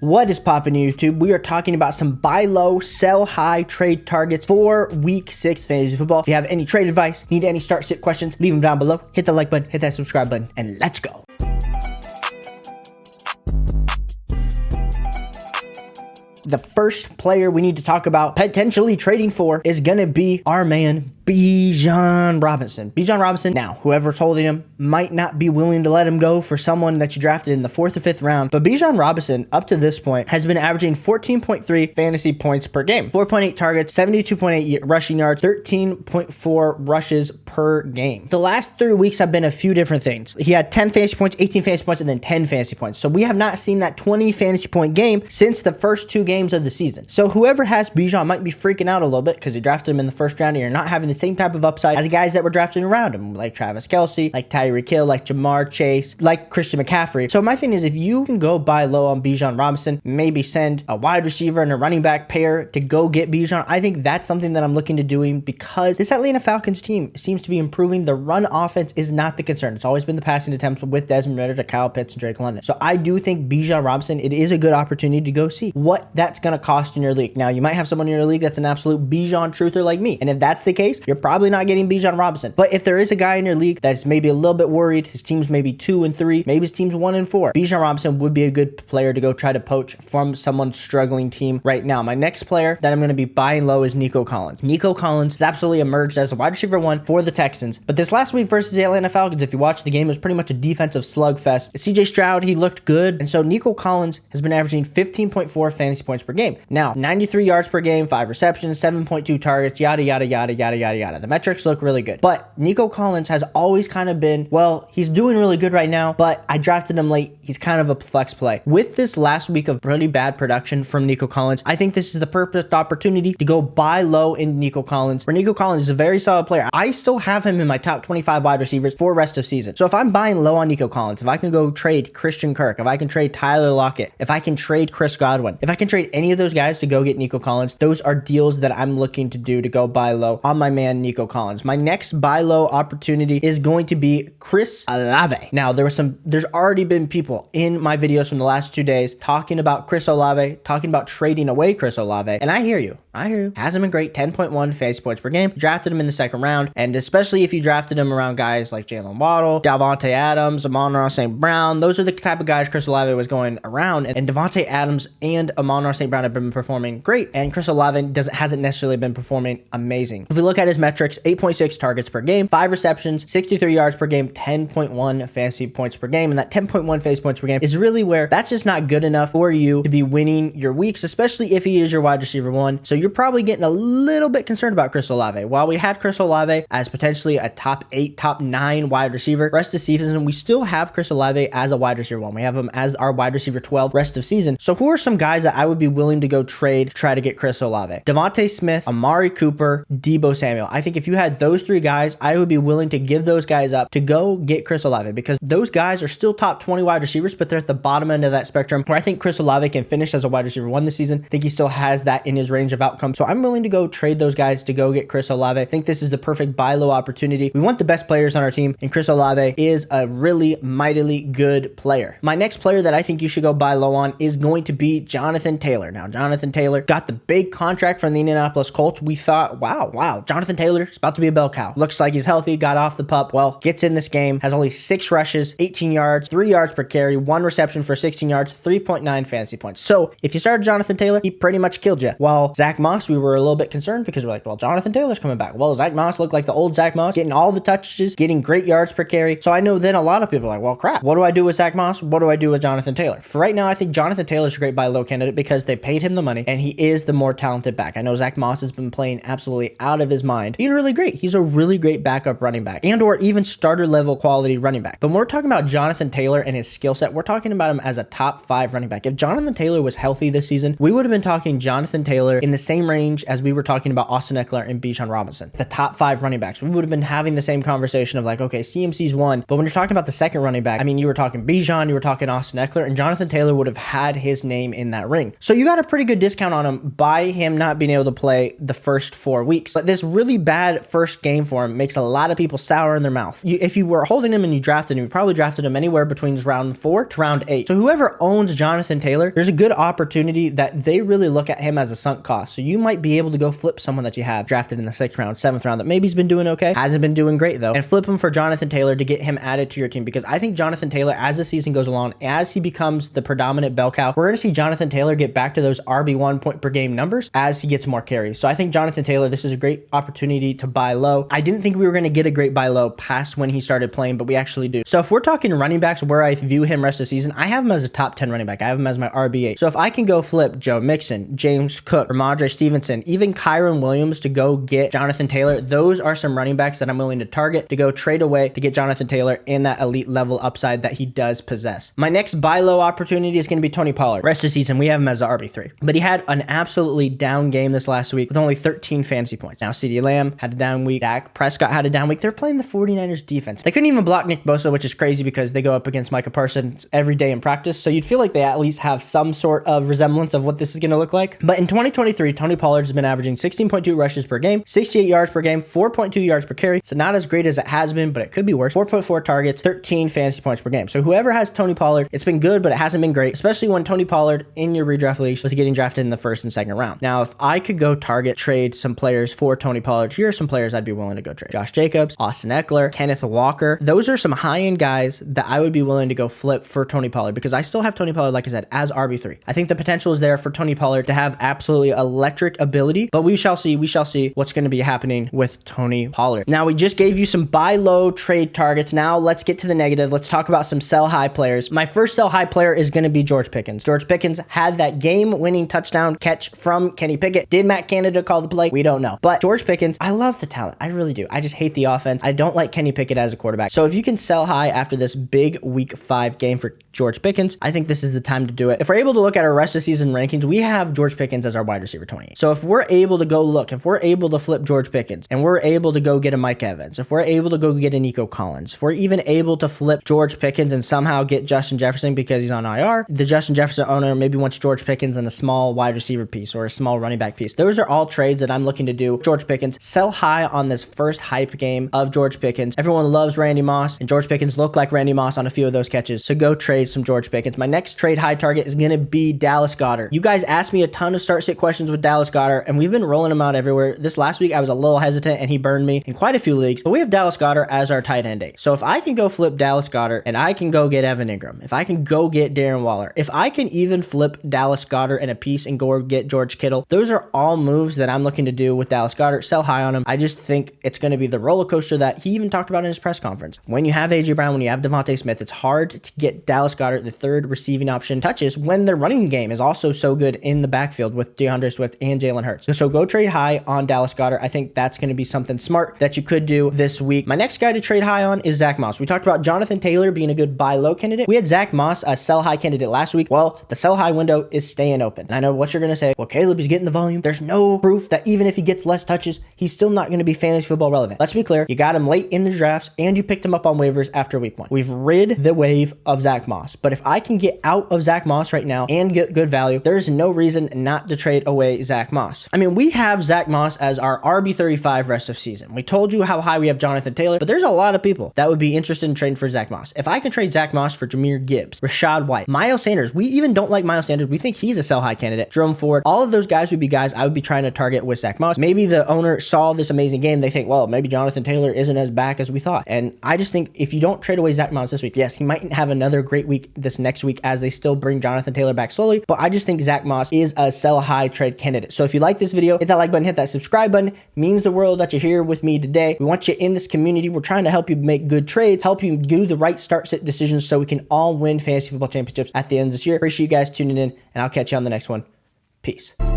What is poppin' YouTube? We are talking about some buy low, sell high trade targets for week 6 fantasy football. If you have any trade advice, need any start sit questions, leave them down below. Hit the like button, hit that subscribe button, and let's go. The first player we need to talk about potentially trading for is going to be our man, Bijan Robinson. Bijan Robinson, now, whoever's holding him might not be willing to let him go for someone that you drafted in the 4th or 5th round, but Bijan Robinson, up to this point, has been averaging 14.3 fantasy points per game, 4.8 targets, 72.8 rushing yards, 13.4 rushes per game. The last 3 weeks have been a few different things. He had 10 fantasy points, 18 fantasy points, and then 10 fantasy points. So we have not seen that 20 fantasy point game since the first 2 games of the season. So whoever has Bijan might be freaking out a little bit because you drafted him in the first round and you're not having the same type of upside as the guys that were drafted around him, like Travis Kelce, like Tyreek Hill, like Jamar Chase, like Christian McCaffrey. So my thing is, if you can go buy low on Bijan Robinson, maybe send a wide receiver and a running back pair to go get Bijan, I think that's something that I'm looking to doing because this Atlanta Falcons team seems to be improving. The run offense is not the concern. It's always been the passing attempts with Desmond Ridder to Kyle Pitts and Drake London. So I do think Bijan Robinson, it is a good opportunity to go see what that's going to cost in your league. Now, you might have someone in your league that's an absolute Bijan truther like me. And if that's the case, you're probably not getting Bijan Robinson. But if there is a guy in your league that's maybe a little bit worried, his team's maybe 2 and 3, maybe his team's 1 and 4, Bijan Robinson would be a good player to go try to poach from someone's struggling team right now. My next player that I'm going to be buying low is Nico Collins. Nico Collins has absolutely emerged as the wide receiver 1 for the Texans. But this last week versus the Atlanta Falcons, if you watch the game, it was pretty much a defensive slugfest. CJ Stroud, he looked good. And so Nico Collins has been averaging 15.4 fantasy points per game. Now, 93 yards per game, 5 receptions, 7.2 targets, yada, yada, yada, yada, yada, yada. The metrics look really good. But Nico Collins has always kind of been, well, he's doing really good right now, but I drafted him late. He's kind of a flex play. With this last week of really bad production from Nico Collins, I think this is the perfect opportunity to go buy low in Nico Collins, where Nico Collins is a very solid player. I still have him in my top 25 wide receivers for rest of season. So if I'm buying low on Nico Collins, if I can go trade Christian Kirk, if I can trade Tyler Lockett, if I can trade Chris Godwin, if I can trade any of those guys to go get Nico Collins, those are deals that I'm looking to do to go buy low on my man Nico Collins. My next buy low opportunity is going to be Chris Olave. Now, there's already been people in my videos from the last 2 days talking about Chris Olave, talking about trading away Chris Olave, and I hear you. Hasn't been great. 10.1 fantasy points per game. Drafted him in the 2nd round, and especially if you drafted him around guys like Jalen Waddle, Davante Adams, Amon-Ra St. Brown, those are the type of guys Chris Olave was going around, and Davante Adams and Amon-Ra St. Brown have been performing great, and Chris Olave hasn't necessarily been performing amazing. If we look at his metrics, 8.6 targets per game, 5 receptions, 63 yards per game, 10.1 fantasy points per game, and that 10.1 fantasy points per game is really where that's just not good enough for you to be winning your weeks, especially if he is your wide receiver 1. So you're probably getting a little bit concerned about Chris Olave. While we had Chris Olave as potentially a top 8, top 9 wide receiver rest of season, we still have Chris Olave as a wide receiver 1. We have him as our wide receiver 12 rest of season. So who are some guys that I would be willing to go trade to try to get Chris Olave? Devontae Smith, Amari Cooper, Deebo Samuel. I think if you had those 3 guys, I would be willing to give those guys up to go get Chris Olave, because those guys are still top 20 wide receivers, but they're at the bottom end of that spectrum, where I think Chris Olave can finish as a wide receiver 1 this season. I think he still has that in his range of outcomes. So I'm willing to go trade those guys to go get Chris Olave. I think this is the perfect buy low opportunity. We want the best players on our team, and Chris Olave is a really mightily good player. My next player that I think you should go buy low on is going to be Jonathan Taylor. Now, Jonathan Taylor got the big contract from the Indianapolis Colts. We thought, wow, Jonathan Taylor's about to be a bell cow. Looks like he's healthy, got off the pup. Well, gets in this game, has only 6 rushes, 18 yards, 3 yards per carry, 1 reception for 16 yards, 3.9 fantasy points. So if you started Jonathan Taylor, he pretty much killed you. While Zach Moss, we were a little bit concerned because we're like, well, Jonathan Taylor's coming back. Well, Zach Moss looked like the old Zach Moss, getting all the touches, getting great yards per carry. So I know then a lot of people are like, well, crap, what do I do with Zach Moss? What do I do with Jonathan Taylor? For right now, I think Jonathan Taylor's a great buy low candidate because they paid him the money and he is the more talented back. I know Zach Moss has been playing absolutely out of his mind, being really great. He's a really great backup running back and or even starter level quality running back. But when we're talking about Jonathan Taylor and his skill set, we're talking about him as a top 5 running back. If Jonathan Taylor was healthy this season, we would have been talking Jonathan Taylor in the same range as we were talking about Austin Eckler and Bijan Robinson, the top 5 running backs. We would have been having the same conversation of like, okay, CMC's one, but when you're talking about the second running back, I mean, you were talking Bijan, you were talking Austin Eckler, and Jonathan Taylor would have had his name in that ring. So you got a pretty good discount on him by him not being able to play the first 4 weeks. But this really bad first game for him makes a lot of people sour in their mouth. If you were holding him and you drafted him, you probably drafted him anywhere between round 4 to round 8. So whoever owns Jonathan Taylor, there's a good opportunity that they really look at him as a sunk cost. So you might be able to go flip someone that you have drafted in the 6th round, 7th round that maybe he's been doing okay, hasn't been doing great though, and flip him for Jonathan Taylor to get him added to your team. Because I think Jonathan Taylor, as the season goes along, as he becomes the predominant bell cow, we're going to see Jonathan Taylor get back to those RB1 point per game numbers as he gets more carries. So I think Jonathan Taylor, this is a great opportunity to buy low. I didn't think we were going to get a great buy low past when he started playing, but we actually do. So if we're talking running backs where I view him rest of the season, I have him as a top 10 running back. I have him as my RB8. So if I can go flip Joe Mixon, James Cook, Ramondre Stevenson, even Kyron Williams to go get Jonathan Taylor, those are some running backs that I'm willing to target to go trade away to get Jonathan Taylor in that elite level upside that he does possess. My next buy low opportunity is going to be Tony Pollard. Rest of the season, we have him as the RB3, but he had an absolutely down game this last week with only 13 fantasy points. Now CeeDee Lamb had a down week. Dak Prescott had a down week. They're playing the 49ers defense. They couldn't even block Nick Bosa, which is crazy because they go up against Micah Parsons every day in practice. So you'd feel like they at least have some sort of resemblance of what this is going to look like. But in 2023, Tony Pollard has been averaging 16.2 rushes per game, 68 yards per game, 4.2 yards per carry. So not as great as it has been, but it could be worse. 4.4 targets, 13 fantasy points per game. So whoever has Tony Pollard, it's been good, but it hasn't been great, especially when Tony Pollard in your redraft league was getting drafted in the 1st and 2nd round. Now, if I could go target trade some players for Tony Pollard, here are some players I'd be willing to go trade. Josh Jacobs, Austin Eckler, Kenneth Walker. Those are some high-end guys that I would be willing to go flip for Tony Pollard because I still have Tony Pollard, like I said, as RB3. I think the potential is there for Tony Pollard to have absolutely electric ability, but we shall see what's going to be happening with Tony Pollard. Now, we just gave you some buy low trade targets. Now, let's get to the negative. Let's talk about some sell high players. My first sell high player is going to be George Pickens. George Pickens had that game-winning touchdown catch from Kenny Pickett. Did Matt Canada call the play? We don't know. But George Pickens, I love the talent. I really do. I just hate the offense. I don't like Kenny Pickett as a quarterback. So if you can sell high after this big week 5 game for George Pickens, I think this is the time to do it. If we're able to look at our rest of season rankings, we have George Pickens as our wide receiver 28. So if we're able to go look, if we're able to flip George Pickens and we're able to go get a Mike Evans, if we're able to go get a Nico Collins, if we're even able to flip George Pickens and somehow get Justin Jefferson because he's on IR, the Justin Jefferson owner maybe wants George Pickens and a small wide receiver piece or a small running back piece. Those are all trades that I'm looking to do. George Pickens, sell high on this first hype game of George Pickens. Everyone loves Randy Moss, and George Pickens looked like Randy Moss on a few of those catches. So go trade some George Pickens. My next trade high target is going to be Dallas Goedert. You guys asked me a ton of start sit questions with Dallas Goedert, and we've been rolling him out everywhere. This last week, I was a little hesitant, and he burned me in quite a few leagues, but we have Dallas Goedert as our tight end 8. So if I can go flip Dallas Goedert, and I can go get Evan Ingram, if I can go get Darren Waller, if I can even flip Dallas Goedert in a piece and go get George Kittle, those are all moves that I'm looking to do with Dallas Goedert. Sell high on him. I just think it's going to be the roller coaster that he even talked about in his press conference. When you have AJ Brown, when you have Devontae Smith, it's hard to get Dallas Goedert, the third receiving option, touches when their running game is also so good in the backfield with DeAndre Swift and Jalen Hurts. So go trade high on Dallas Goedert. I think that's going to be something smart that you could do this week. My next guy to trade high on is Zach Moss. We talked about Jonathan Taylor being a good buy low candidate. We had Zach Moss, a sell high candidate last week. Well, the sell high window is staying open. And I know what you're going to say. Well, Caleb is getting the volume. There's no proof that even if he gets less touches, he's still not going to be fantasy football relevant. Let's be clear. You got him late in the drafts and you picked him up on waivers after week 1. We've rid the wave of Zach Moss. But if I can get out of Zach Moss right now and get good value, there's no reason not to trade away Zach Moss. I mean, we have Zach Moss as our RB35 rest of season. We told you how high we have Jonathan Taylor, but there's a lot of people that would be interested in trading for Zach Moss. If I can trade Zach Moss for Jahmyr Gibbs, Rashad White, Miles Sanders, we even don't like Miles Sanders. We think he's a sell high candidate. Jerome Ford, all of those guys would be guys I would be trying to target with Zach Moss. Maybe the owner saw this amazing game. They think, well, maybe Jonathan Taylor isn't as back as we thought. And I just think if you don't trade away Zach Moss this week, yes, he might have another great week this next week as they still bring Jonathan Taylor back slowly. But I just think Zach Moss is a sell high trade candidate. So if you like this video, hit that like button, hit that subscribe button. It means the world that you're here with me today. We want you in this community. We're trying to help you make good trades, help you do the right start sit decisions so we can all win fantasy football championships at the end of this year. Appreciate you guys tuning in, and I'll catch you on the next one. Peace.